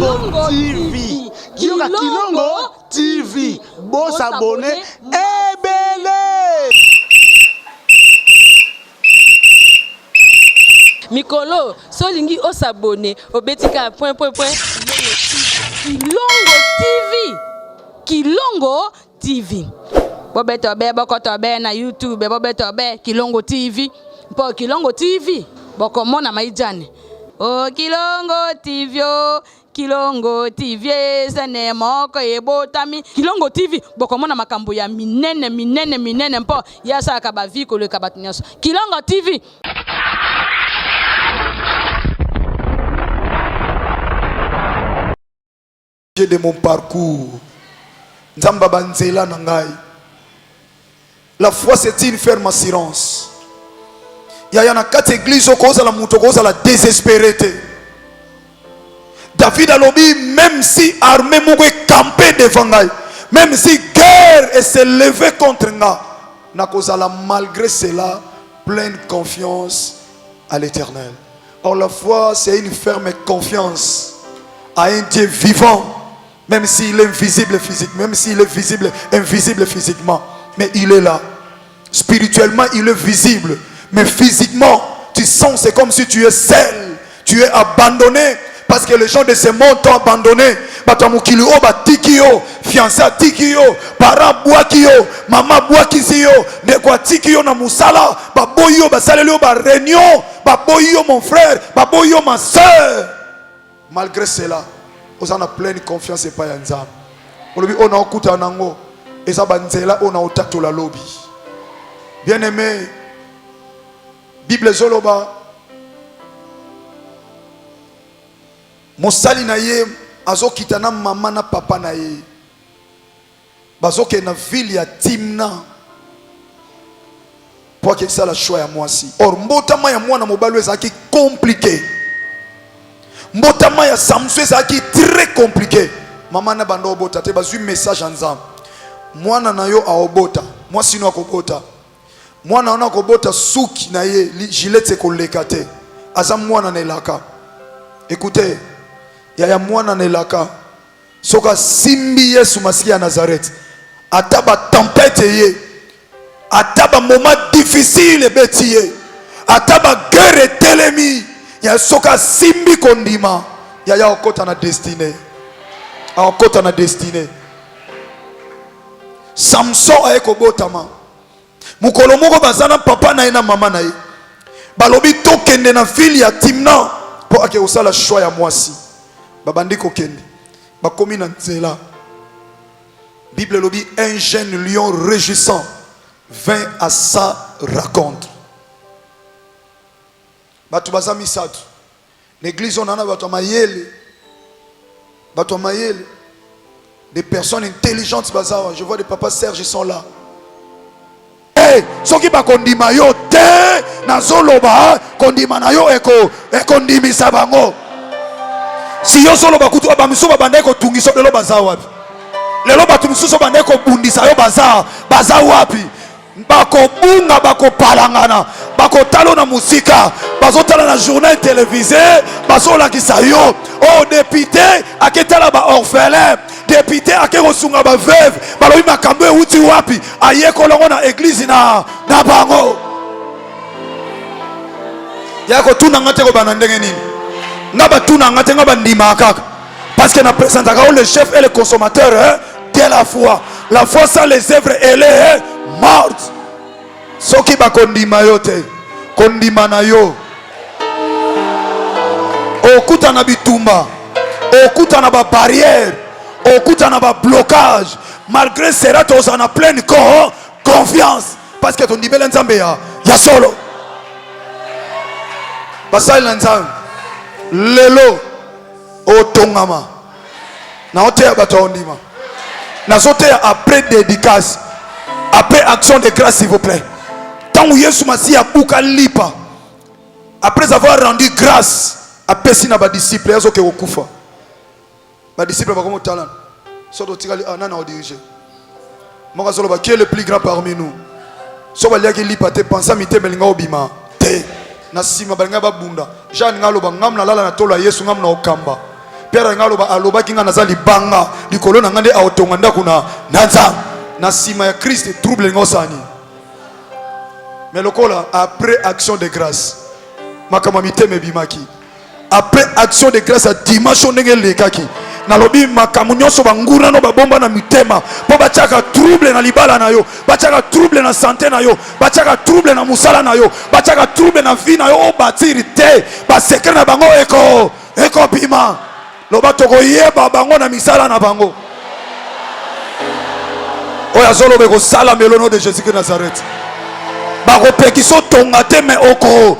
Kilongo TV. Kilongo TV. Bon s'abonner. Ebele. Mikolo, solingi o s'abonner. Obetika point. Kilongo TV. Kilongo TV. Bobetobe, bokotobe na YouTube. Bobetobe, Kilongo TV. Po Kilongo TV. Bokomona maijane. Oh Kilongo TV, oh Kilongo TV, sene moko ebotami. Kilongo TV, bokomona makambo ya minene mpo yasa kabaviko le kabatunyaso. Kilongo TV. De mon parcours, Nzamba banzela nangai. La foi c'est une ferme assurance. Il y a une quatre églises au cause de la moto, cause de la désespérité. David a lobby, même si armée mougue campé devant nous, même si guerre s'est levée contre nous, n'a cause la malgré cela pleine confiance à l'Éternel. Or la foi c'est une ferme confiance à un Dieu vivant. Même s'il est invisible physiquement, même s'il est visible, invisible physiquement, mais il est là. Spirituellement, il est visible, mais physiquement, tu sens c'est comme si tu es seul, tu es abandonné, parce que les gens de ce monde t'ont abandonné. Batamukilio, batikio, fiancé tikio, para boakio, maman boakisio, nekwa tikio na musala, baboyo, basalelio, ba réunion, baboyo mon frère, baboyo ma soeur. Malgré cela, on a pleine confiance et pas yanzam. On a okuta nango et ça banzela on a otato la lobby. Bien aimé, Bible zoloba. Mosali na ye azo kitana mama na papa na ye. Bazoke na ville ya Timna. Pour que ça la choix ya mwasi. Or mbotama ya mwana mobalo ezaki compliqué. Mbotama ya Samson ezaki très compliqué. Mama na bando obota te bazui message anzam. Mwana na yo aobota, mwasi no akobota. Mwana ona kobota suki na ye gilete koleka te. Azam mwana na elaka. Écoutez, ya mwana na elaka. Soka simbi Yesu masiki ya Nazareth. Ataba tempête ye. Ataba moment difficile beti ye. Ataba guerre telemi. Ya soka simbi kondima. Ya okota na destinée. Okota na destinée. Samson a ekobotama. Mukolo moko bazana papa na ina mama na ye. Balobi tokende na ville ya Timna po ake osala choix ya mwasi. Babandi kokende. Bakomi na nzela. Bible lobi un jeune lion rugissant vint à sa rencontre. Batu bazami satu. L'église on en a batu mayele. Batu mayele. Des personnes intelligentes bazawa. Je vois des papas Serge ils sont là. Hey, soki ba kondima yo te na zoloba kondima na yo eko ekondimisa bango. Si yo zoloba kutu ba misuba banda eko tungiso lelo bazawa. Lelo batu misuso banda eko bundisa yo bazawa wapi? Bako bunga bako palangana bako talo na musika bazo tala na journal télévisé bazo la kisayo oh député aketala ba orphelin député akero sunga ba veuve balobi makambo uti wapi ayeko longo na église na bango yako tuna ngate ko bana ndenge nini ngaba tuna ngate ngaba ndima kaka parce que na présente le chef et le consommateur de la foi sans les œuvres elle est morte. Soki ba kondima yote kondima na yo okuta na bitumba okuta na ba barrière okuta na ba blocage malgré cela tu en as pleine confiance parce que ton dibela nzambe ya solo basali nzambe lelo otongama na oteya bato ondima na zoteya après dédicace. Après action de grâce s'il vous plaît. Tant où Yesu Masi a bouka lipa. Après avoir rendu grâce à Pessina ba disciple yazo ke okufa. Ba disciple ba komo talent. Soto tikali anana o diriger. Moka solo ba qui est le plus grand parmi nous. So ba liaki lipa te pensa mite melinga obima. Te na sima ba nga ba bunda. Jean ngalo ba ngamna lala na tolo Yesu ngamna okamba. Pierre ngaloba aloba kinga nazali banga likolo na ngande autonga ndako na nanza na sima ya Christ trouble ngosani. Mais lokola après action de grâce makama miteme bimaki. Après action de grâce à dimanche ndenge lekaki. Nalobi makamu nyonso banguna no babomba na mitema po bachaka trouble na libala na yo, bachaka trouble na santé na yo, bachaka trouble na musala na yo, bachaka trouble na vie na yo o batiri te ba secret na bango eko bima loba toko yeba bango na misala na bango oya zolo beko sala melono de Jésus de Nazareth ba ko pekiso tonga te me oko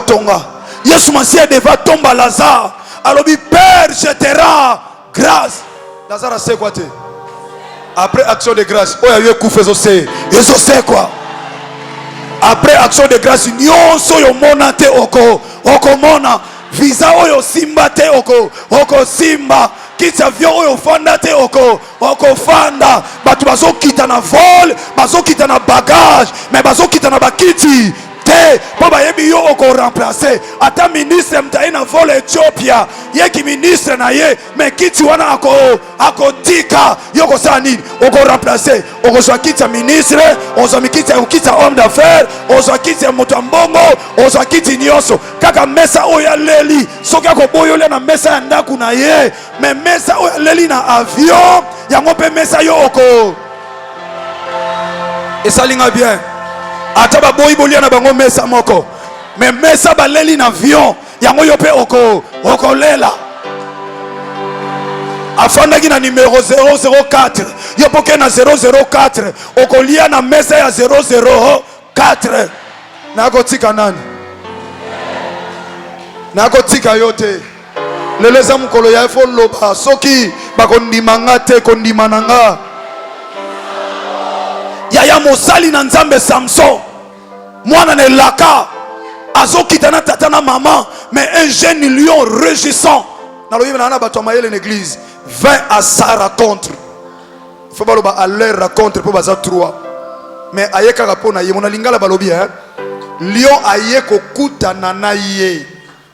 tonga Yesu Masia devant tomber Lazare. Alors dit Père, je te rends grâce. Lazare sait quoi te? Après action de grâce, oh y'a eu coup fait aussi. Yesu sait quoi? Après action de grâce, nyonso yo mona te oko mona. Visa oyo simba te oko simba. Kita vyo oyo fanda te oko fanda. Batu bazo kita na vol, bazo kita na bagage, mais bazo kita na bakiti. Po bayebi yo oko remplacer ata ministre mtaye na vol Ethiopia ye ki ministre na ye me kiti wana ako tika yo ko sa nini oko remplacer oko so kiti ministre ozo mikiti homme d'affaires ozo kiti moto mbongo ozo kiti nyonso kaka mesa oya leli soki ako boyo le na mesa ya ndaku na ye me mesa oya leli na avion yango pe mesa yo oko esalinga bien ataba boyi bolia na bango mesa moko mais mesa baleli na avion yango yo pe oko lela afandaki na numéro 004 yo poke na 004 okolia na mesa ya 004 nakotika nani nakotika yo te lelo eza mokolo ya efo loba soki bakondimanga te kondimananga yaya mosali na nzambe Samson mwana na elaka azokita na tata na maman mais un jeune lion rugissant nalobi na bato mayele l'église 20 à sa rencontre faut baloba à leur rencontre pour baza 3 mais ayeka rapona ye mona lingala balobi lion aye kokutana na ye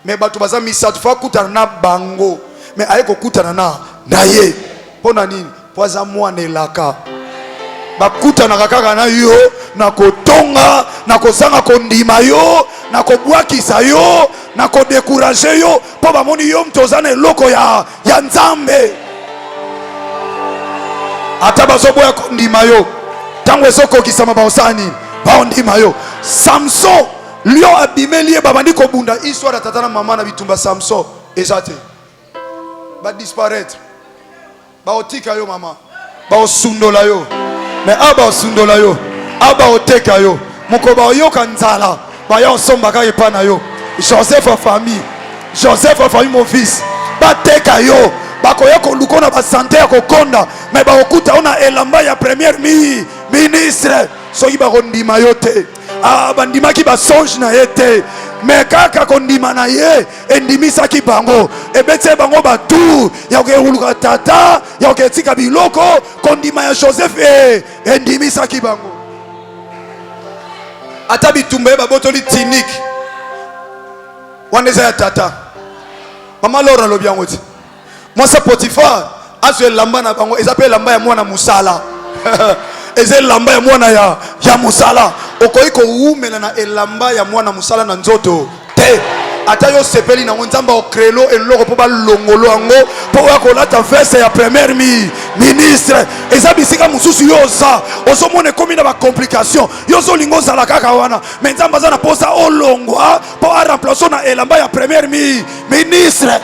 mais bato baza misatu fa kutana na bango mais aye kokutana na ye pona nini poza mwana elaka bakutanaka kaka na yo na kotonga na kozanga kondima yo na kobwakisa yo na kodekuraje yo po bamoni yo mtoza na eloko ya nzambe ata bazoboya kondima yo ntango ezokokisama baosani baondima yo Samson lion abimeli ye babandi kobunda histoire ya tata na mama na bitumba Samson eza te badisparaître baotika yo mama baosundola yo mais aba osundola yo aba oteka yo mokoba oyoka nzala baya osomba kaka epa na yo Joseph a famille mon fils bateka yo bakoya koluka na basante ya kokonda mais bakokuta ona elamba ya premier ministre soki bakondima yo te bandimaki basonge na ye te mais kaka kondima na ye endimisaki bango ebeti bango batu ya kokoluka tata ya koketika biloko kondima ya Joseph endimisaki bango ata bitumba ye babotoli tinike wana eza ya tata mama Laura alobi yango ti mwasa Potifar azwi elamba na bango eza mpe elamba ya mwana musala eza elamba ya mwana ya musala okoki kowumela na elamba ya mwana musala na nzoto te ata yo sepeli nango nzambe okrelo eloko mpo balongolo yango mpo oya kolata veste ya premier ministre eza bisika mosusu yo oza ozomona ekomi na bacomplication yo ozolinga ozala kaka wana me nzambe aza na mposa olongwa mpo aremplace na elamba ya premier ministre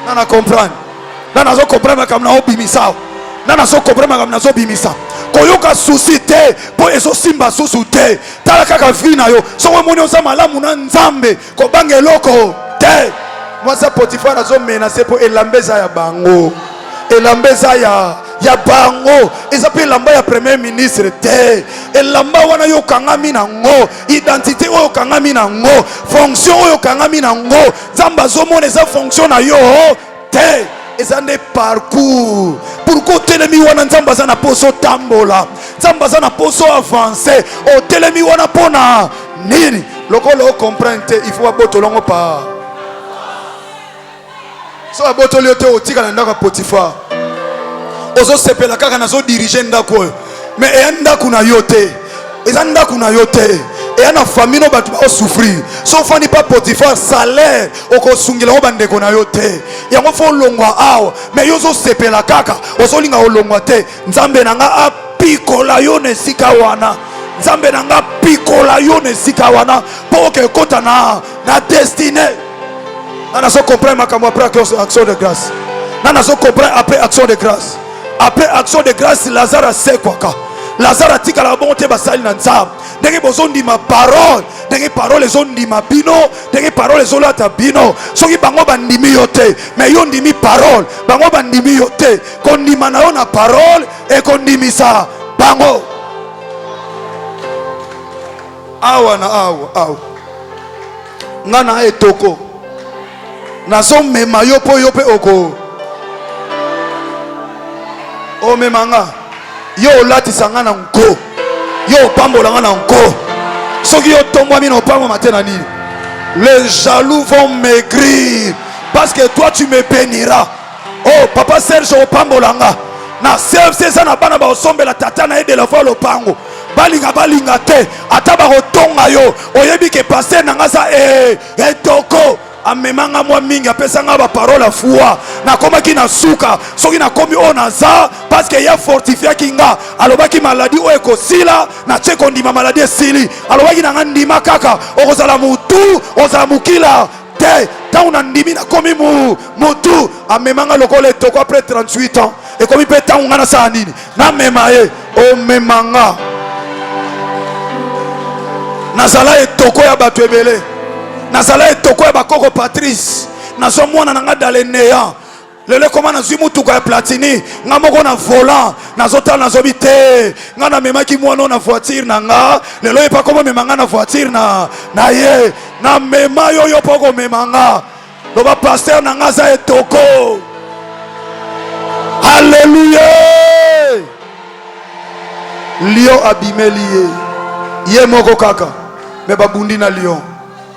nana comprendre nana azokomprendre makambo na obimisa nana azokomprendre makambo na azobimisa koyoka susi te po ezosimba susu te tala kaka vi na yo soko omoni oza malamu na nzambe kobanga eloko te mwasa Potifar azomenase po elamba eza ya bango elamba eza ya bango eza mpe elamba ya premier ministre te elamba wana yo okangami nango identité oyo okangami nango fonction oyo okangami nango nzambe azomona eza fonction na yo te eza nde parcours pourquoi otelemi wana nzambe aza na poso tambola nzambe aza na poso avance otelemi wana mpona nini lokola ocomprendre te il faut abotolongo pa so abotoli yo te otika na ndako ya Potifar ozosepela kaka nazodirige ndako oyo mais eya ndako na yo te eza ndako na yo te eya na famille no bato baosouffrir so ofandi pa Potifar salaire okosungilango bandeko na yo te yango fo olongwa awa mais yo ozosepela kaka ozolinga olongwa te nzambe na nga apikola yo na esika wana nzambe na nga pikola yo na esika wana mpo okekota na destine nana so comprendre makambo après action de grâce nana so comprendre après action de grâce. Après action de grâce, Lazare a sekwaka. Lazare a tikala bon te basali na nzambe. Ndenge bozondi ma parole, ndenge parole zondi ma bino, ndenge parole zolata bino. Soki bango bandimi yo te, mais yo ndimi parole, bango bandimi yo te. Kondima na yo na parole et kondimisa bango. Awa na awa. Ngana etoko. Nazo mema yo pe oko. O memanga yo olatisa nga na nko yo opambola nga na nko soki yo tombwami na opambo matena nini les jaloux vont maigrir parce que toi tu me béniras. Oh papa Serge opambola nga na serve eza na bana baosombela tata na ye de la fois lopango balinga te ata bakotonga yo oyebi ke paster na nga za etoko amemanga mwa mingi apesanga ba parole a foi nakomaki na suka soki nakomi o naza parce que ya fortifia kinga alobaki maladie o ekosila na tcheko ndima maladie esili alobaki na nga ndima kaka okozala mutu ozala mukila te tango na ndimi nakomi mutu amemanga lokola etoko après 38 ans ekomi mpe tango nga nasala nini namema ye omemanga nazala etoko ya bato ebele nazala etoko ya bakoko Patrice nazo mwana na nga dale néant lele koma nazwi mutuka ya platini nga moko na volant nazotala nazobi te nga namemaki mwana na voiture na nga lelo ye pa koma mema nga na voiture na ye na mema yo yo poko mema nga loba pasteur na nga za etoko. Alléluia. Lion abimeli ye moko kaka me babundi na lion.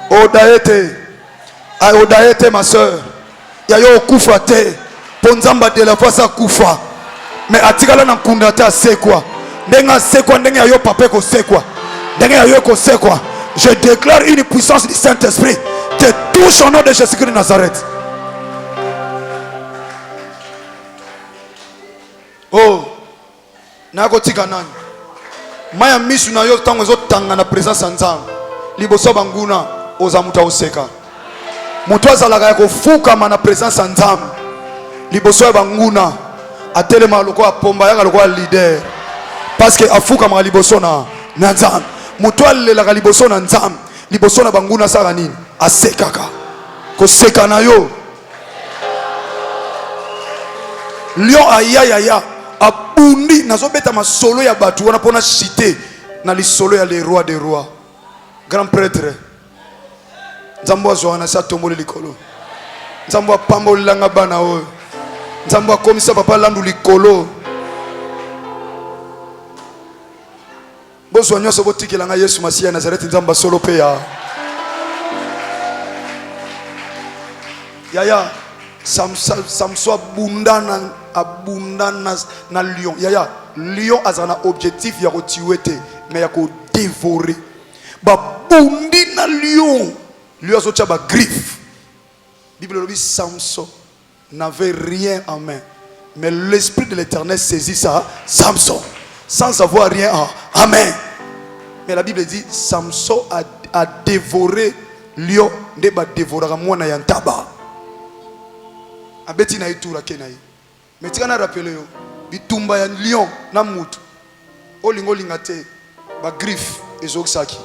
Odaete ma soeur yayo okufa te ponzamba de la fois sa kufa mais atikala na nkunda ta sekwa ndenga sekwa ndenge yayo papa ko sekwa ndenge yayo ko sekwa. Je déclare une puissance du Saint-Esprit te touche au nom de Jésus-Christ de Nazareth. Oh nako tika nani maya misu na yo tango ezotanga na présence nzambe liboso banguna oza muta oseka mutu azalaka ya kofukama na présence ya nzambe liboso ya banguna atelema lokola pomba yaka lokola leader parce que afukama liboso na nzambe mutu alelaka liboso na nzambe liboso na banguna asala nini asekaka koseka na yo lion ayayaya abundi nazobeta masolo ya batu wana pona cité na lisolo ya les rois des rois grand prêtre nzambo azwana sa tombole likolo nzambo apambolanga bana oyo nzambo akomisa papa landu likolo bozwa nyonso botikelanga Yesu Masiya Nazareti nzambo solo pe ya Samso abundana na lion yaya lion azana objectif ya kotiwe te mais ya ko dévorer babundi na lion lui azotia ba griffe. Bible le dit Samson n'avait rien en main mais l'esprit de l'Éternel saisit ça Samson sans avoir rien en main. Mais la Bible dit Samson a dévoré lion nde ba dévorera mwana ya ntaba abeti na itura kenayi. Mais tu kana rappeler yo bitumba ya lion na mutu olingo lingate ba griffe ezokisaki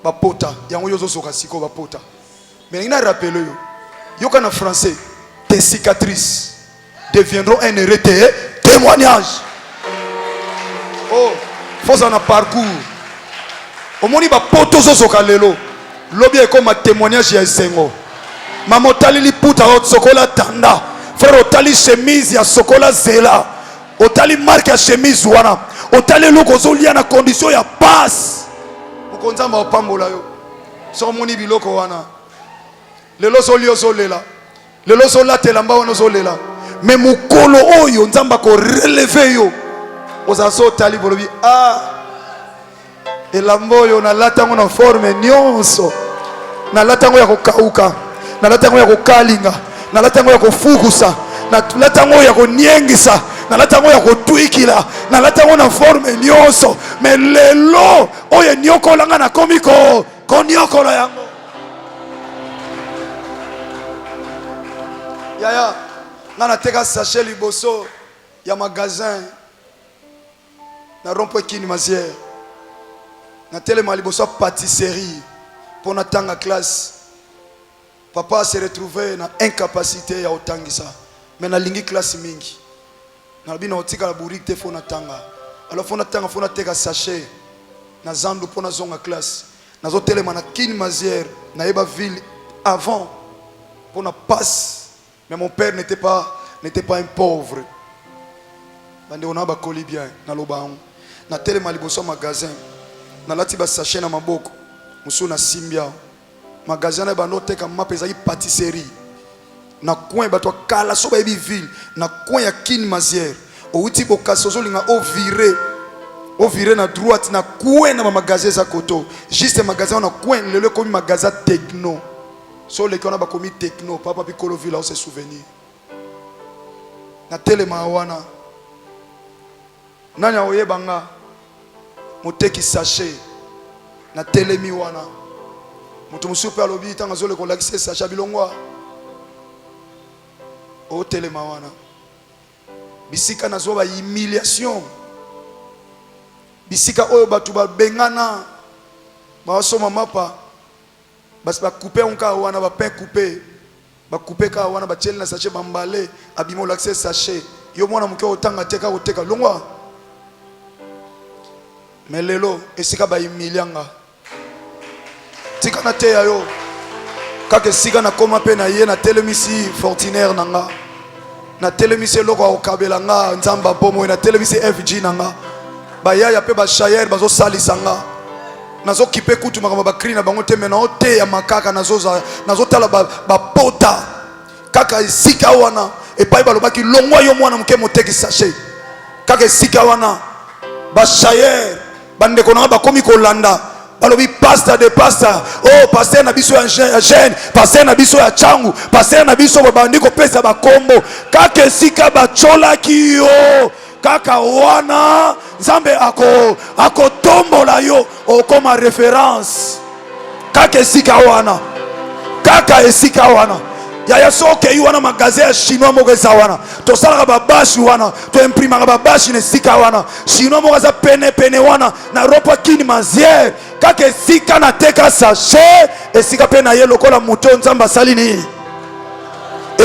ba pota yango yozo soka siko ba pota. Mais ina rappeler yo yoka na français tes cicatrices deviendront un heureux témoignage. Oh faut en parcours omoni ba poto zo soka lelo lobi e comme témoignage ya sengo mama otali liputa otsokola tanda frère otali chemise ya sokola zela otali marque ya chemise wana otali eloko ozolia na condition ya passe mokonzamba opambola yo so moni biloko wana lelo zoli ozolela lelo zolatela mba wana ozolela mais mokolo oyo nzamba ko relever yo ozazo tali bolobi elamba oyo nalata yango na forme nyonso nalata yango ya kokauka nalata yango ya kokalinga nalata yango ya kofukusa nalata yango ya koniengisa nalata yango ya kotwikila nalata yango na forme nyonso mais lelo oyo niokolanga na komi koniokola yango yaya nga nateka sachet liboso ya magasin na rond-point Kini Mazière na telema liboso ya pâtisserie pour na tanga classe papa se retrouvé na incapacité ya otangisa mais na lingi classe mingi na bina otika la bourrique te fona tanga alors fona tanga fona teka sachet na zandu pour na zonga classe na zo telema na Kini Mazière na yeba ville avant pour na passe mais mon père n'était pas un pauvre bande on a ba koli bien na lobaon na telema liboso magasin na lati ba sachet na maboko musu na simbia magasin na ba noteka mapeza yi pâtisserie na coin ba to kala so ba bi ville na coin ya Kini Mazière o uti bokaso linga o virer na droite na coin na magasin za koto juste magasin na coin lelo comme magasin techno so le kona ba komi techno papa pikolo villa o se souvenir na telema wana nanya oyebanga moteki sachet na telemi wana mutu musupe alobi tanga zole ko lakise sachet bilongwa o telema wana bisika na zo ba humiliation bisika oyo batu ba bengana ba soma mapa bas ba couper onka wana ba pain couper ba couper ka wana ba tcheli na sachet bambale abimo lakise sachet yo mwana muke otanga teka oteka longwa mais lelo esika ba humilianga tika na te yo kake sika na koma pe na ye na telemisi fortinaire nanga na telemisi loko okabela nga nzamba bomo na telemisi FG nanga ba ya pe ba shayer bazo salisanga nazo kipe kutu makamba ba kri na bango te mena ote ya makaka nazo tala ba pota kaka esika wana epai balobaki longwa yo mwana muke moteki sachet kaka esika wana ba shayer bande kona ba komi kolanda balobi pasteur de pasteur oh pasteur na biso ya jeune pasteur na biso ya changu pasteur na biso babandi ko pesa ba kombo kaka sika ba chola kiyo kaka wana nzambe ako tombola yo okoma référence kaka sika wana yaya soke yu wana magasin ya chinois moko eza wana tosalaka babashi wana toimprimaka babashi na esika wana chinois moko aza pene wana na rond-point Kini Mazière kaka esika na teka sachet esika pe na ye lokola moto nzambe asali nini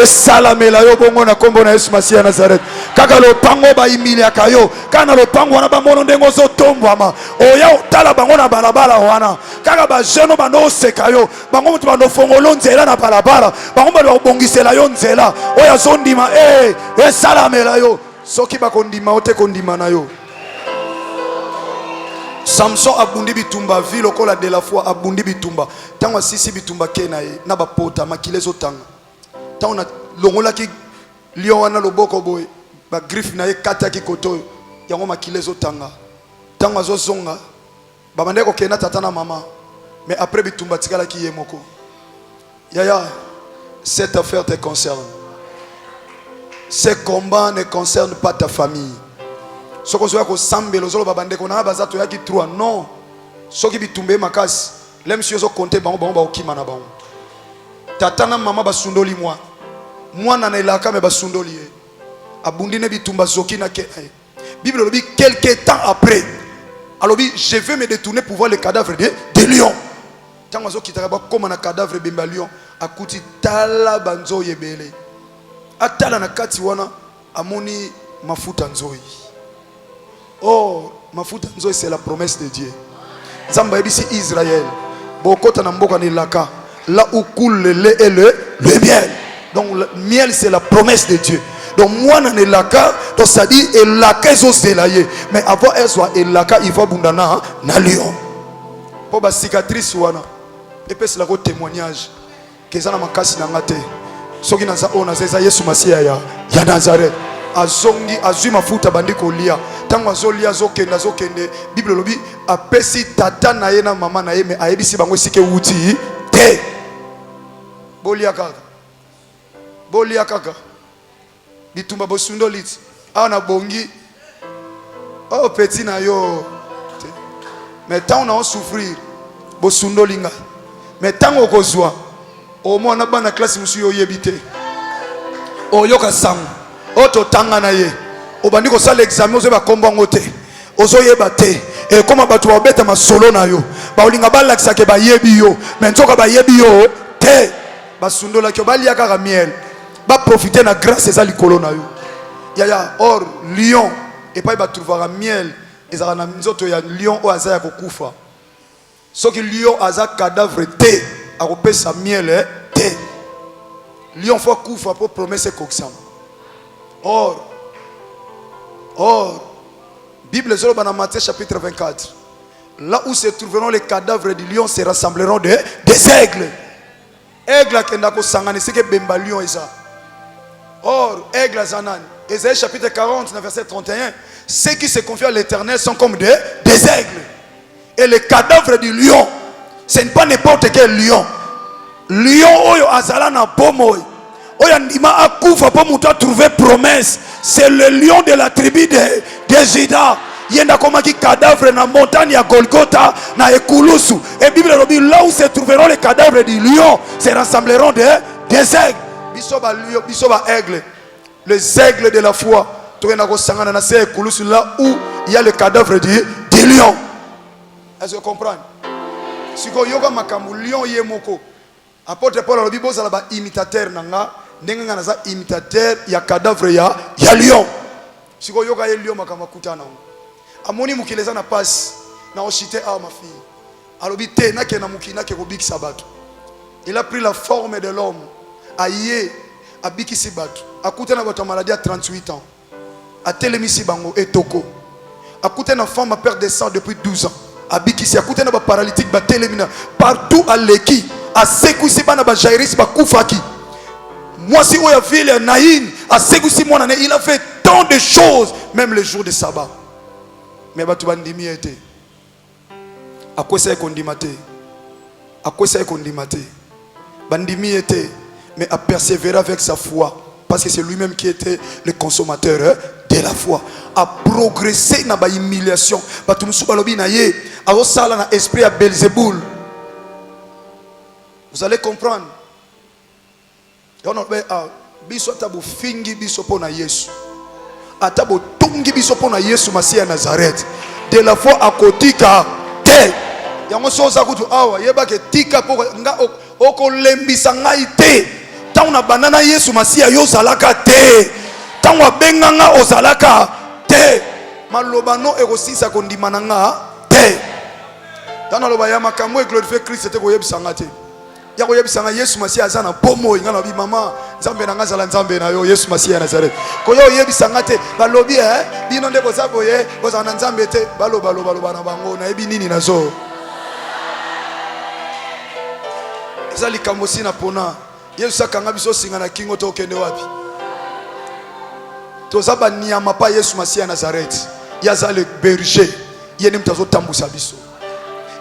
esalamela yo bongo na kombo na Yesu Masiya ya Nazareth kaka lopango ba imiliaka yo kaka na lopango wana bamono ndenge ozotombwama oya otala bango na balabala wana kaka bajeno bando oseka yo bango moto bando fongolo nzela na balabala bango bando obongisela yo nzela oya zondima esalamela yo soki bakondima ote kondima na yo Samson abundi bitumba ville okola de la foi abundi bitumba tango asisi bitumba kena ye na bapota makilezo tanga tango na longola ki lion wana loboko boy ba griffe na ye kata ki koto yango makilezo tanga tango azozonga babande ko kena tata na mama mais après bitumba tikala ki ye moko yaya cette affaire te concerne ce combat ne concerne pas ta famille soko zoya ko sambelo zolo babande ko na bazato ya ki 3 non soki bitumbe makasi lem si zo compter bango ba okima na bango tata na mama basundoli mwana na elaka me basundoli abundi ne bitumba zoki na ke Bible dit quelque temps après alobi je vais me détourner pour voir le cadavre de lion tango zo kitaka ba koma na cadavre bemba lion akuti tala banzo yebele atala na kati wana amoni mafuta nzoi. Oh, mafuta nzoi c'est la promesse de Dieu. Zamba ebisi Israël bokota na mboka ni laka là où coule le lait et le miel. Donc le miel c'est la promesse de Dieu. Donc donc moi nan elaka donc ça dit elaka ezozela ye mais avant elle soit elaka il va bundana na lion po ba cicatrice wana epesi la ko témoignage kezana makasi na ngate soki naza ona za Yesu Masia ya Nazareth azongi azwi mafuta bandi kolia tango azolia azokende Bible lobi apesi tata na ye na mama na ye me ayebisi bango sike wuti te bolia kaka bitumba bosundo liti ana bongi oh petit na yo mais tant on souffrir bosundo linga mais tango kozwa au moins na bana classe musu yo yebite o yoka sang oto tanga na ye obandi ko sala examen ozo ba kombongo te ozo yeba te et comment ba tuwa beta masolo na yo ba olinga ba lakisa ke ba yebi yo mais nzoka ba yebi yo te ba sundola ke ba lia kaka miel ba profiter na grâce eza likolo na yo ya or lion et pas ba trouvera miel ezala na nzoto ya lion o azaya kokufa soki lion aza cadavre te akopesa miel te lion faut kufa pour promesse koksam or Bible zolo dans Matthieu chapitre 24 là où se trouveront les cadavres du lion se rassembleront des aigles qui n'a ko sangani c'est que bemba lion eza or aigle zanan Ésaïe chapitre 40 verset 31 ceux qui se confient à l'Éternel sont comme des aigles et les cadavres du lion ce n'est pas n'importe quel lion oyo azala na bomoy oyo ndima akufa po mutu a trouvé promesse c'est le lion de la tribu de Juda yenda komaki cadavre na montagne ya Golgotha na ekulusu et Bible lobi là où se trouveront les cadavres du lion se rassembleront des aigles bisoba lion bisoba aigle les aigles de la foi toyena ko sangana na se ekulusu là où il y a le cadavre du lion. Est-ce que vous comprenez? Si vous avez un lion yemoko apôtre Paul alobi bozala ba imitateur nanga ndenge nga naza imitateur ya cadavre ya lion. Si vous avez un lion makama kutana amoni mukileza na passe na oshite a ma fille alobi te na ke na mukina ke kobikisa bato. Il a pris la forme de l'homme aye abikisi bato akutana bato maladie à 38 ans a telemisi bango etoko akutana femme a perdu sang depuis 12 ans abikisi akutana ba paralytique ba telemina partout à leki a sekusi bana ba jairis ba kufaki moi si oya ville naïn a sekusi mona ne il a fait tant de choses même le jour de sabbat mais batu bandimi été akosa ekondimate bandimi était mais a persévéré avec sa foi parce que c'est lui-même qui était le consommateur de la foi a progressé dans la humiliation batu musu balobi na ye a sala na esprit à Belzéboul. Vous allez comprendre. Biso tabo fingi biso pona Yesu atabo tungi biso pona Yesu Masia Nazareth de la foi akotika te yango soza kutu awa yeba ke tika po nga okolembisa ngai te tauna banana Yesu Masia yo zalaka te tauna benganga ozalaka te malobano ekosisa kondimana nga te tana loba ya makambo e glorifier Christ te koyebisa nga te ya koyebisa nga Yesu Masia azana pomo nga lobi mama nzambe na ngazala nzambe na yo Yesu Masia Nazareth koyo yebisa nga te balobi bino nde bozaboye bozana nzambe te baloba na bango na ebi nini nazo ezali kamosi na pona Yesu sakanga biso singa na kingo to kende wapi tozaba niama pa Yesu Masia Nazareth yaza le berger yene mtazo tambusa biso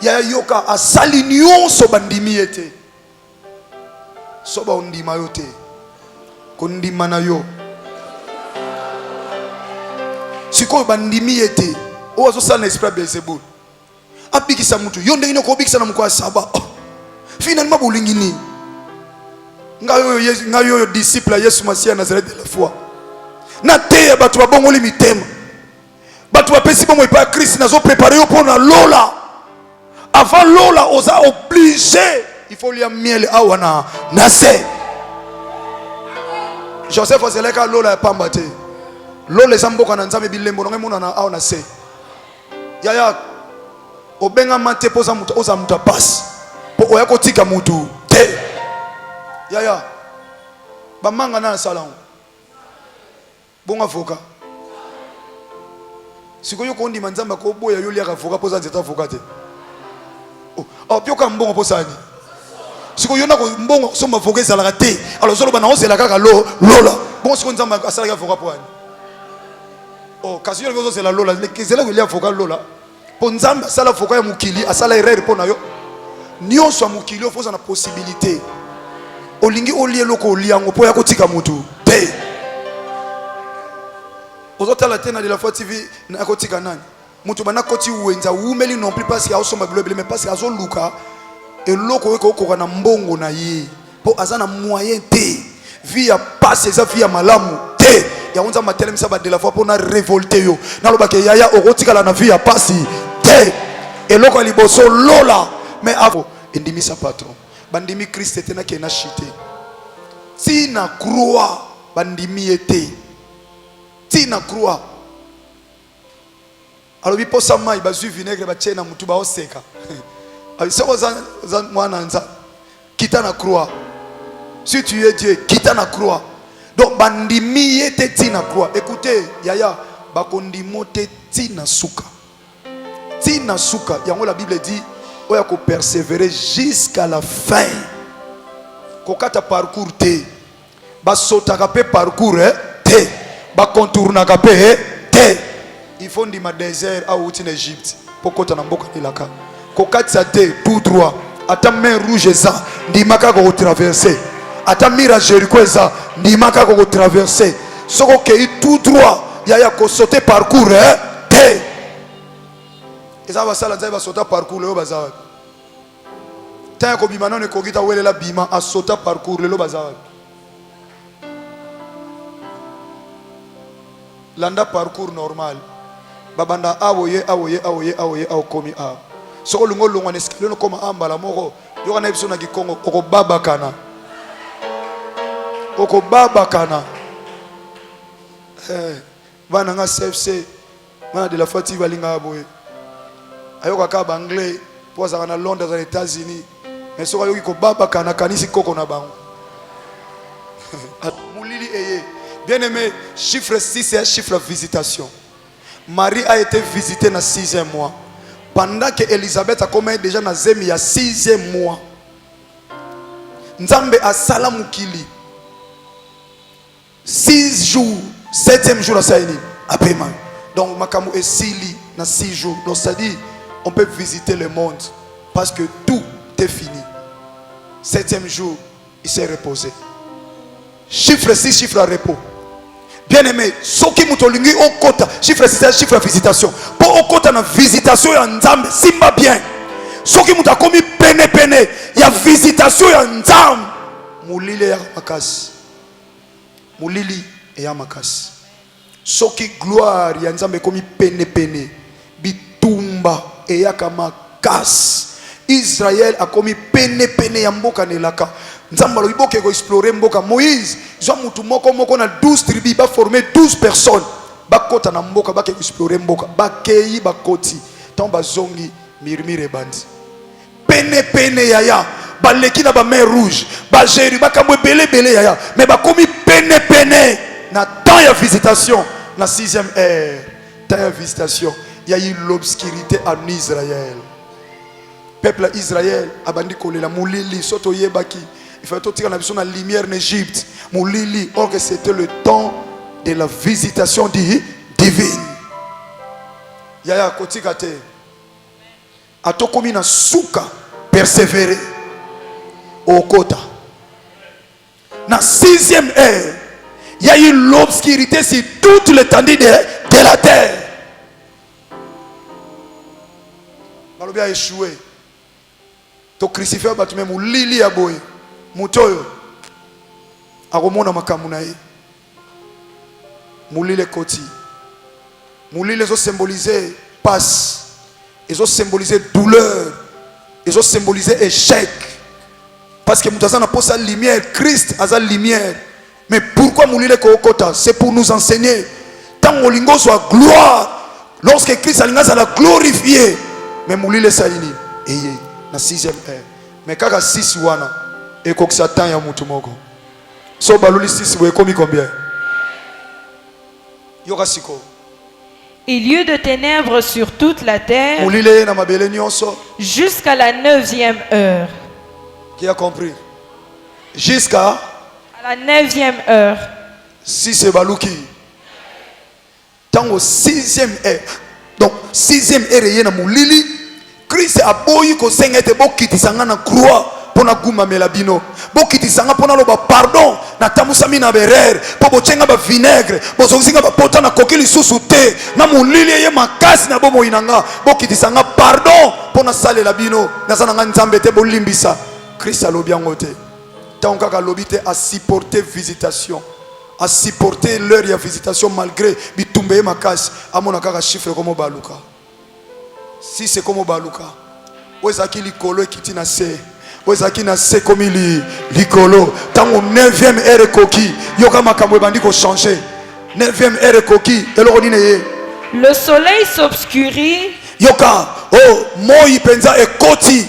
ya yoka asali nyonso bandimi ete soba ondima yote kondima na yo siko bandimi ete ozo sala esprit Belzéboul abikisa mutu yo ndenge no ko bikisa na mukwa saba finalement bolingini ngayo disciple Yesu Masia Nazareth de la foi na te batu babongoli mitema batu bapesi bongo pa Christ nazo préparer yo pour na lola avant lola oza obligé il faut lui miel awana nase Joseph ozeleka lola pamba te lola zamboka na nzambe bilembo ngai mona na awana se yaya obenga mate poza mutu oza mutu passe po oya kotika mutu te yaya bamanga na salon bon avocat. Si vous avez dit que vous avez un avocat, vous avez un avocat. Oh, puis vous avez un bon avocat. Si vous avez un bon avocat, alors vous avez un avocat. Bon, si vous avez un avocat. Oh, quand vous avez un avocat, vous avez un avocat. Pour nous, ça la avocat mukili, ça la erreur pour nous. Ni on soit mukili, il faut une possibilité. Olingi olie loko liango po ya kotika mutu. Te. Ozota la tena de la fois TV na kotika nani. Mutu bana koti uwenza umeli non plus parce qu'il y a osoma global mais parce qu'il y a zo luka et loko weko ko na mbongo na ye. Po azana moyen te. Via passe ça via malamu te. Ya onza matele misa ba de la fois pour na révolter yo. Na loba ke yaya okotika la na via passe te. Et loko liboso lola mais avo endimi sa patron. Bandimi Christ était na kena chité. Si na croix bandimi était. Si na croix. Alors bi posa mai bazu vinaigre ba chena mutu ba oseka. Alors soko za mwana nza kita na croix. Si tu es Dieu, kita na croix. Donc bandimi était ti na croix. Écoutez, yaya bakondimo te ti na suka. Ti na suka. Yango la Bible dit il faut persévérer jusqu'à la fin. Kokata parcours te. Ba sota kapé parcours te. Ba contourna kapé te. Il faut ndima désert à outin Égypte. Pokota na mboka ilaka. Kokata te tout droit. Ata main rouge ça, ndima ka ko traverser. Ata mira Jéricho ça, ndima ka ko traverser. Soko ke tout droit, yaya ko sauter parcours te. Ça va ça va sauter parcours le bazar. Tant que bima non ko gita wele la bima a sauter parcours le bazar. Landa parcours normal. Babanda awoye komi a. So lungo lungo escalier no koma ambala moko. Yo kana biso na Kikongo oko baba kana. Oko baba kana. Bana nga CFC. Bana de la fatigue balinga aboye. Ayoka ka anglais pour ça na Londres aux États-Unis mais so ayoki ko baba kana kanisi koko na bango mulili eye bien aimé chiffre 6 c'est un chiffre de visitation. Marie a été visitée dans 6e mois pendant que Elisabeth a commencé déjà dans zemi ya 6e mois. Nzambe asala mukili 6 jours 7e jour à saini apema donc makamu esili na 6 jours donc ça dit on peut visiter le monde parce que tout est fini. 7e jour, il s'est reposé. Chiffre 6, chiffre à repos. Bien aimé, ce qui m'a dit au kota, chiffre 6, chiffre à visitation. Pour au kota na visitation ya nzambe, simba bien. Ce qui m'a commis pene, il y a visitation ya nzambe. Moulili ya makas. Moulili ya makas. Ce qui gloire ya nzambe commis pene, bitumba. Et kama kas Israël a commis pene ya mboka nelaka nzamba lo iboke ko explorer mboka Moïse zo mutu moko na 12 tribus ba former 12 personnes ba kota na mboka ba ke explorer mboka ba keyi ba koti tomba zongi mirmire bandi pene yaya ba leki na ba mer rouge ba Jéru ba kamwe belé yaya mais ba commis pene na temps ya visitation na 6e ère temps ya visitation. Il y a eu l'obscurité en Israël. Peuple Israël a bandi kolela moulili soto yebaki. Il faut tout tirer la lumière en Égypte. Moulili, or que c'était le temps de la visitation divine. Yaya kotikate. Ato komi na suka persévérer au kota. Na 6e ère, il y a eu l'obscurité sur toute l'étendue de la terre. Balobi a échoué. To crucifié batume mulili ya boy. Mutoyo. Akomona makamu na ye. Mulile koti. Mulile zo symboliser passe. Ils ont symbolisé douleur. Ils ont symbolisé échec. Parce que Moutaza n'a pas sa lumière. Christ a sa lumière. Mais pourquoi Mulile Kokota? C'est pour nous enseigner. Tant Molingo soit gloire. Lorsque Christ a la glorifié. Mais Mulile Saini. Et na 6e ère. Mais kaka 6 wana. Et kok satan ya mutu moko. So baluli 6 we komi combien? yoka siko. Il y eut de ténèbres sur toute la terre Mulile na mabele nyonso. jusqu'à la 9e heure. Qui a compris? Jusqu'à À la 9e heure. si c'est baluki. Tango 6e heure. Donc 6e heure yena mulili. Christ a boyi ko sengete bokiti sanga na croix. Pona guma melabino bokiti sanga pona loba pardon na tamusami na berer po bochenga ba vinaigre bozozinga ba pota na kokili susu te na mulili ye makasi na bomo inanga bokiti sanga pardon pona sale labino na sananga nzambe te bolimbisa Christ alobi yango te tant kaka lobi te a supporter visitation a supporter l'heure ya visitation malgré bitumbe ye makasi amona kaka chiffre comme baluka si c'est comme baluka wezaki likolo ekiti na se Wezaki na se komi likolo tango 9e heure koki yoka makambo ebandi ko changer 9e heure koki eloko nini ye Le soleil s'obscurit yoka oh moi penza ekoti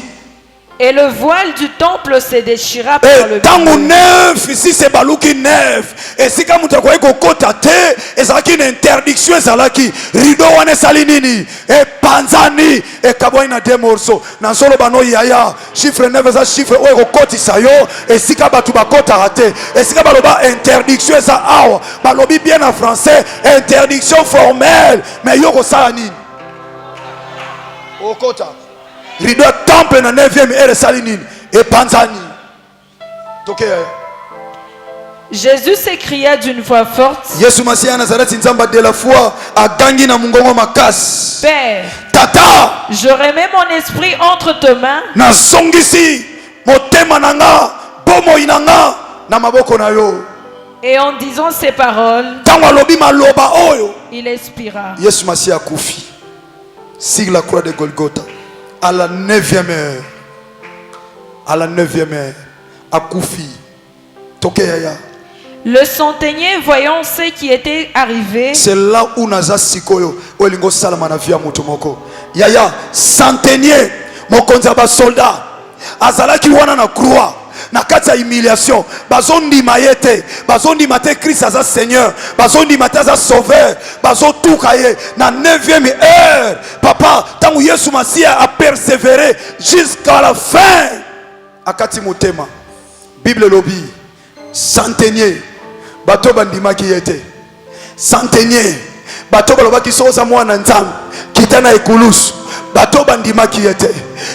et le voile du temple se déchira par le tango milieu. 9 ici c'est baluki 9 et si comme tu crois ko kota te ezalaki une interdiction ezalaki rideau wana sali nini et panzani et kabwa ina deux morceaux na solo bano yaya chiffre 9 eza chiffre o ko kotisa yo et si ka batu bakota raté et si ka baloba interdiction eza awa balobi bien en français interdiction formelle mais yo ko sala nini o kota rideau temple na 9e heure sali nini et panzani toke Jésus s'écria d'une voix forte, Yesu Masiya Nazareth nzamba de la foi agangi na mungongo makas Père, tata je remets mon esprit entre tes mains. na songisi motema nanga bomo inanga na maboko na yo Et en disant ces paroles, tango alobi maloba oyo il expira. Yesu Masiya akufi sur la croix de Golgotha à la 9e heure akufi toke yaya. Le centenier, voyant ce qui était arrivé, C'est là où naza sikoyo olingo salama na via mutumoko yaya centenier mokonza ba soldat azalaki wana na croix na kati ya humiliation bazondima ye te bazondima te Christ aza Seigneur bazondima te aza sauveur bazotuka ye na 9e heure papa tangu Yesu Masiya a persévéré jusqu'à la fin akati motema Bible lobi centenier bato bandimaki yete centenier bato balobaki soza mwana nzambe kitana ekulusu bato bandimaki yete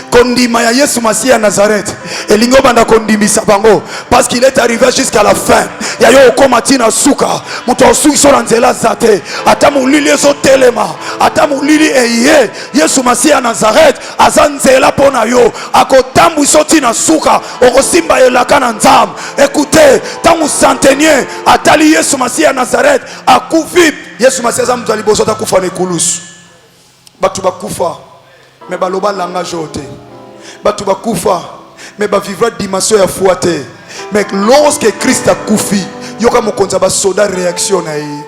kondima ya Yesu Masiya Nazareth elingo banda kondimisa bango parce qu'il est arrivé jusqu'à la fin ya yo okoma tina suka muto osuki so na nzela zate ata mulili ezo telema ata mulili eye Yesu Masiya Nazareth aza nzela pona yo akotambwisa tina suka okosimba elaka na nzambe. Écoutez tangu centenier atali Yesu Masiya Nazareth akufi Yesu Masiya za mtu aliboso takufa na ekulusu batu bakufa mais baloba langage ote batu bakufa mais ba vivra dimension ya foi te mais lorsque Christ a kufi yoka mokonza ba soda réaction na ye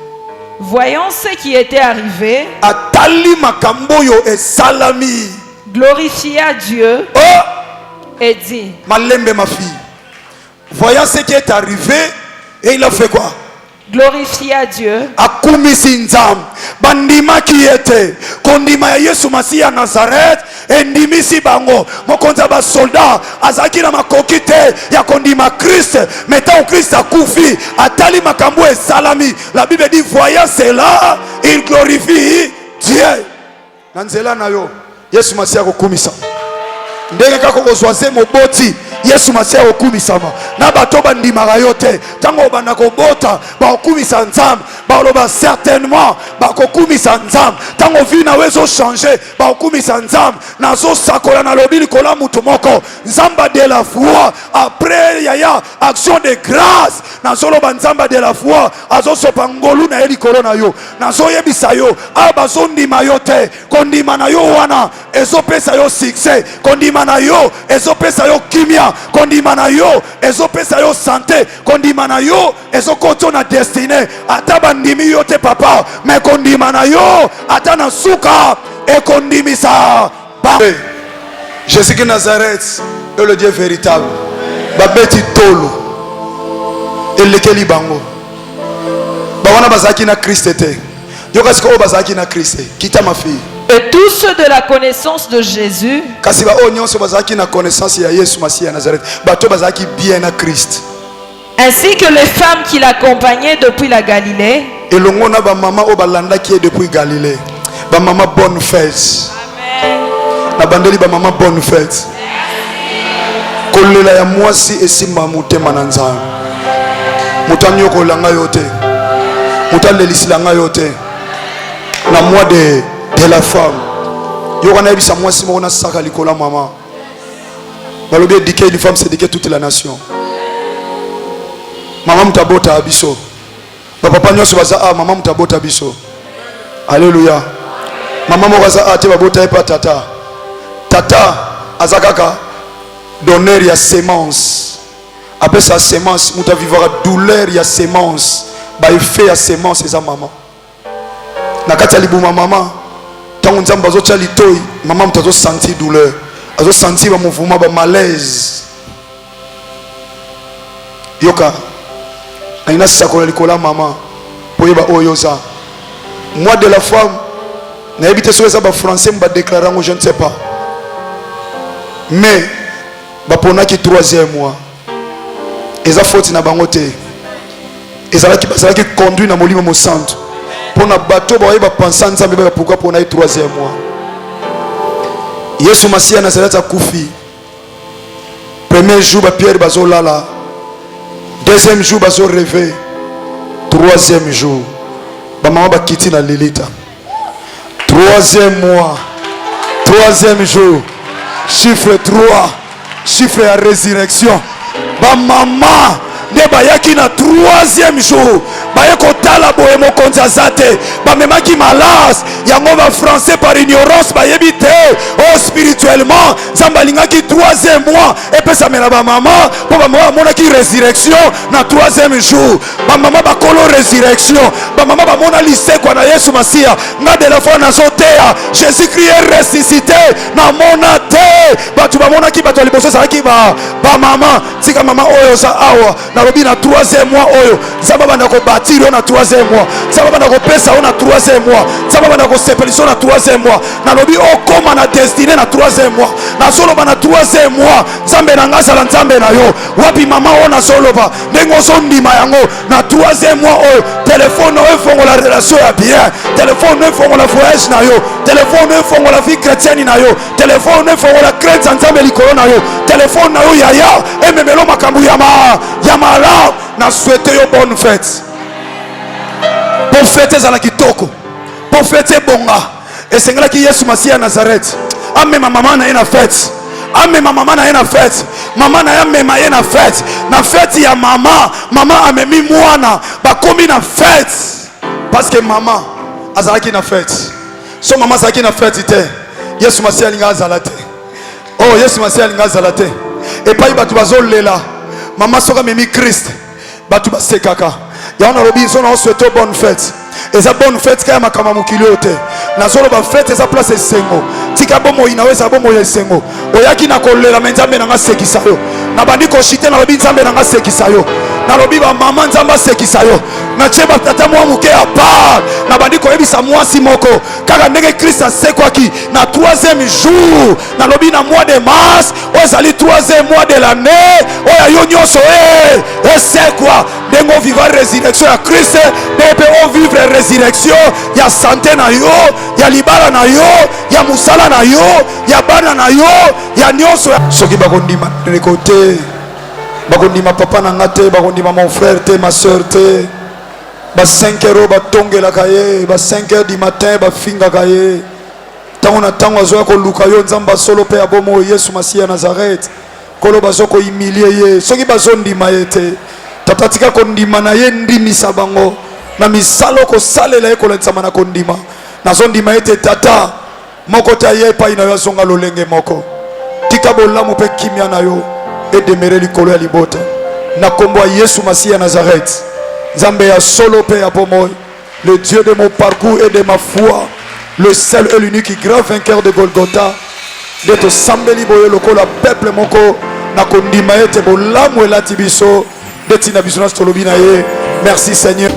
voyant ce qui était arrivé, atali makambo yo esalami glorifia Dieu oh et dit, malembe ma fille voyant ce qui est arrivé et il a fait quoi glorifia Dieu akumisi nzambe bandimaki ete kondima ya Yesu Masiya Nazareth endimisi bango mokonza ba soldat azaki na makoki te ya kondima Christ metant Christ akufi atali makambo esalami. La Bible dit voyant cela il glorifie Dieu na nzela na yo Yesu Masiya kokumisa ndenge kaka kozwaze moboti Yesu Masiya okumisama na bato bandimaka yo te tango banda kobota bakokumisa nzambe baloba certainement bakokumisa nzambe tango vi na wezo changer bakokumisa nzambe nazo sakola na lobi likola mutu moko nzamba de la foi après yaya action de grâce nazo loba nzamba de la foi azo sopa ngolu na likolo na yo nazo yebisa yo abazo ndima yo te kondima na yo wana ezopesa yo succès kondima na yo ezopesa yo kimia kondima na yo ezopesa yo santé kondima na yo ezokoto na destinée ata bandimi yo te papa mais kondima na yo ata na suka ekondimisa Jésus de Nazareth est le Dieu véritable babeti tolo elekeli bango bawana bazaki na Christ te yoka sika o bazaki na Christ kita ma fille. Et tous ceux de la connaissance de Jésus, kasi ba o nyonso bazaki na connaissance ya Yesu Masiya ya Nazareth bato bazaki bien na Christ, ainsi que les femmes qui l'accompagnaient depuis la Galilée. elongo na ba mama o balandaki depuis Galilée, ba mama bonne fête. Amen. Na bandeli ba mama bonne fête. Kolela ya mwasi esimba mutema na nzambe, mutanyo langa yote, mutalelisila nga yote na mois de la femme. Yoka na ebisa mwasi moko na saka likola mama. Balobi éduquer une femme c'est éduquer toute la nation. Mama mutabota abiso. Ba papa nyonso baza mama mutabota abiso. Alléluia. Mama moko za te babota epa tata. Tata azakaka donner ya sémence. Après sa sémence, muta vivra douleur ya sémence. Ba effet ya sémence eza mama. Na kati ya libuma mama tango nzambe azotia litoi mama mutazo sentir douleur, azo sentir ba mouvement ba malaise. Yoka aina sakola likola mama poyeba oyoza mois de la femme na ebité sur ça ba français mba déclarer je ne sais pas, mais ba pona ki 3e mois eza faute na bango te, ezalaki bazalaki conduit na molimo mo centre pona bato ba yeba penser nzambe ba pourquoi pona 3e mois. Yesu Masiya Nazareth akufi premier jour ba Pierre bazo lala, deuxième jour bazo rêver, troisième jour ba mama ba kiti na lilita, troisième mois, troisième jour, chiffre 3, chiffre à résurrection. Ba mama ne bayaki na troisième jour baye kotala boye mokonzi azate bamemaki malase yango ba français par ignorance bayebi te o spirituellement nzambe alingaki troisième mois epesa mela ba mama po ba mama monaki résurrection na troisième jour, ba mama bakolo résurrection, ba mama bamona lisekwa na Yesu Masiya nga de la foi nazoteya Jésus Christ est ressuscité na mona te batu bamonaki bato liboso salaki ba mama tika mama oyo za awa na lobi na troisième mois oyo nzambe bana ko bâtir on na troisième mois, nzambe bana ko pesa on na troisième mois, nzambe bana ko sepelisa na troisième mois, na lobi okoma na destiné na troisième mois, na solo bana troisième mois nzambe na ngasa la nzambe na yo wapi mama ona solo ba ndengo so ndima yango na troisième mois oyo téléphone oyo fongo la relation ya bien, téléphone oyo fongo la voyage na yo, téléphone oyo fongo la vie chrétienne na yo, téléphone oyo fongo la crainte nzambe likolo na yo, téléphone na yo yaya ememelo makambu ya mala na souhaiter yo bonne fête. Pour fêter za la kitoko, pour fêter bonga et c'est là qui Yesu Masiya Nazareth ame maman na ina fête, ame maman na ina fête, maman na ya mema na fête, na fête ya mama amemi mwana bakomi na fête parce que maman azalaki na fête. So maman azalaki na fête te Yesu Masiya linga azalate, oh Yesu Masiya linga azalate et pas batu bazolela maman soka memi Christ batu basekaka ya on a robi so na souhaiter bonne fête. Et ça bonne fête kaya makama mukilio te na zolo ba fête eza place esengo tika bomo inaweza bomo ya esengo oyaki na kolela nzambe na ngasekisa yo na bandiko shite na lobi nzambe na ngasekisa yo na lobi ba mama nzamba sekisa yo na cheba tata mwa muke ya part na bandiko ebisa mwasi moko kaka ndenge Christ asekwaki na 3e jour na lobi na mois de mars ozali 3e mois de l'année oya yo nyonso esekwa dengo vivre résurrection ya Christ bebe o vivre résurrection ya santé na yo ya libala na yo ya musala na yo ya bana na yo ya nyonso soki bakondima côté bakondima papa na ngate bakondima mon frère te ma soeur te ba 5 euros batongelaka ye ba 5 heures du matin bafingaka ye tango na tango azoya koluka yo nzamba solo pe abomo Yesu Masiya Nazareth kolo bazoko humilie ye soki bazondima ye te tata tika kondima na ye ndimisa bango na misalo ko salela ye kolensama na kondima nazondima ete tata moko ta ye pa ina yo zonga lolenge moko tika bolamu pe kimia na yo et demeurer likolo ya libota na kombo ya Yesu Masiya Nazareth Nzambe ya solo pe ya pomoy, le Dieu de mon parcours et de ma foi, le seul et l'unique grand vainqueur de Golgotha, d'être sambeli boye lokola peuple moko na kondima ete bolamu elati biso d'être na biso na stolobina ye. Merci Seigneur.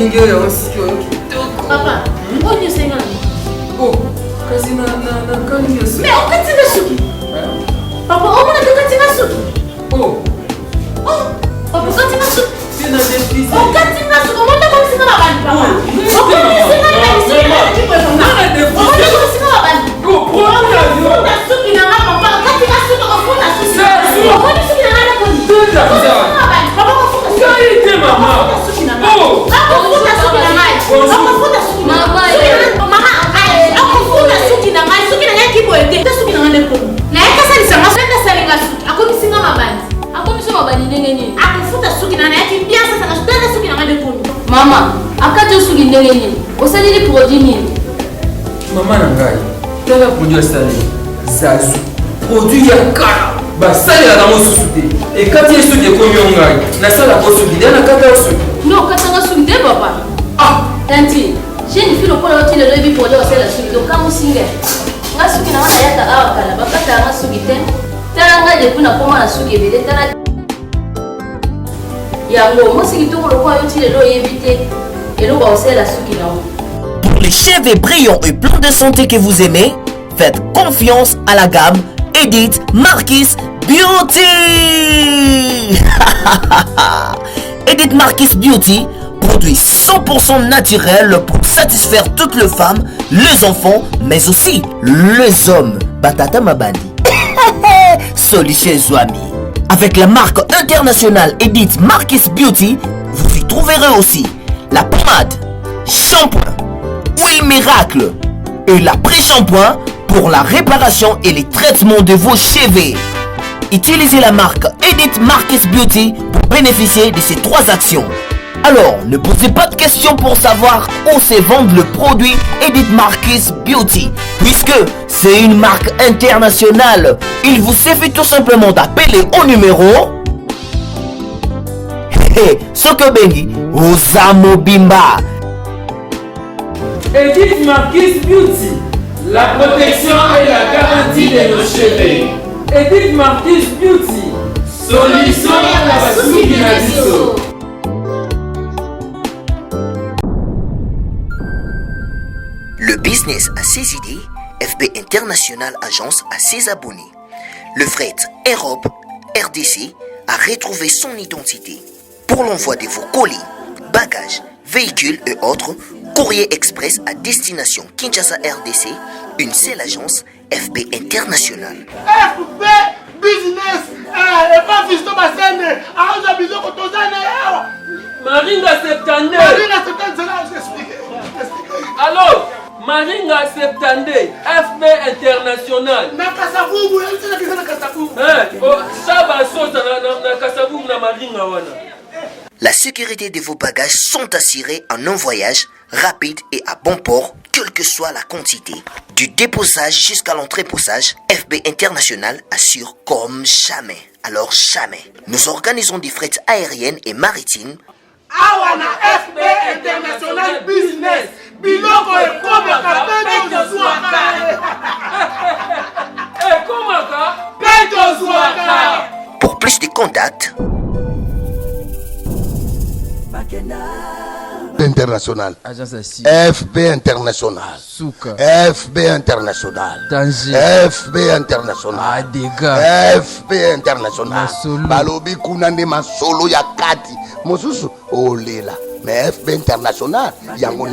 Olingi oyo osiki oyo kitoko. Papa, on y sait Oh, kasi na kani yesu. mais on continue suki. Papa, on a continue suki. Oh, Papa, continue suki. c'est na défi. On continue suki. On a comme si on a bandi, papa. On continue suki. On a comme si on a bandi. On a suki na ngapa, papa. Continue suki. On a suki. On a suki na ngapa. Tout à fait. Papa, on a suki. Qualité maman. Oh. Papa, on a suki na ngapa. Papa, on a suki na ngapa. Maman, akufuna suki na ngapa. Suki na ngapa kiboete. Suki na ngapa. Na yaka sali sama senda sali ga suki. Akomi singa mabandi. Akomi so mabandi ndenge nini? Akufuta suki na yaki bien sasa na senda suki na ngapa kono. Mama, akati suki ndenge nini? Osalili produit nini? Mama na ngai. Tala produit sali. Zazu. Produit ya kala. Ba sali la mosusu te. Et kati yesu de komi ngai. Na sala ko suki na kata suki. Non, katanga suki te papa. Ah, Tanti, j'ai une fille au point où tu le levis pour dire c'est la suki. Donc quand vous signez, nga suki na wana yaka awa kala. Bakata nga suki te. Tala nga depuis na koma na suki bede tala. Yango, moi c'est kitoko le point où tu le dois éviter. Et le ba c'est la suki na. Pour les cheveux brillants et pleins de santé que vous aimez, faites confiance à la gamme Edith Marquis Beauty. Edith Marquis Beauty, produit 100% naturel pour satisfaire toutes les femmes, les enfants, mais aussi les hommes. Batata Mabandi. Solution Zouami. Avec la marque internationale Edith Marquis Beauty, vous y trouverez aussi la pommade, shampoing, huile miracle et l'après-shampoing pour la réparation et les traitements de vos cheveux. Utilisez la marque Edith Marquis Beauty pour bénéficier de ces 3 actions. Alors, ne posez pas de questions pour savoir où se vend le produit Edith Marquis Beauty, puisque c'est une marque internationale. Il vous suffit tout simplement d'appeler au numéro Sokobengi Osamo Bimba. Edith Marquis Beauty. La protection et la garantie de nos cheveux. Edith Marquis Beauty. Solution à la suki na biso. Le business a ses idées, FB International Agence a ses abonnés. Le fret Europe, RDC, a retrouvé son identité. Pour l'envoi de vos colis, bagages, véhicules et autres, courrier express à destination Kinshasa RDC, une seule agence, FB International. FB Business. Et pas Fisto Bassene. Aouza Bizoko Tozane. Maringa Septande. Marina Septande, c'est là, je t'explique. Alors, Maringa Septande, FB International. Nakasavubu, elle dit que c'est Nakasavubu. Ça va sauter na Kasavubu na Maringa wana. La sécurité de vos bagages sont assurées en un voyage rapide et à bon port, quelle que soit la quantité. Du déposage jusqu'à l'entreposage, FB International assure comme jamais. Alors jamais. Nous organisons des frettes aériennes et maritimes. Awana FB International Business. Biloko et Komaka, Peto Zouaka. Komaka, Peto Zouaka. Pour plus de contacts, International. FB International. Souka. FB International. Danger. FB International. Dégâts. FB International. Masolo. Balobi kunande masolo ya kati. Mosusu olela. Mais FB International yango ne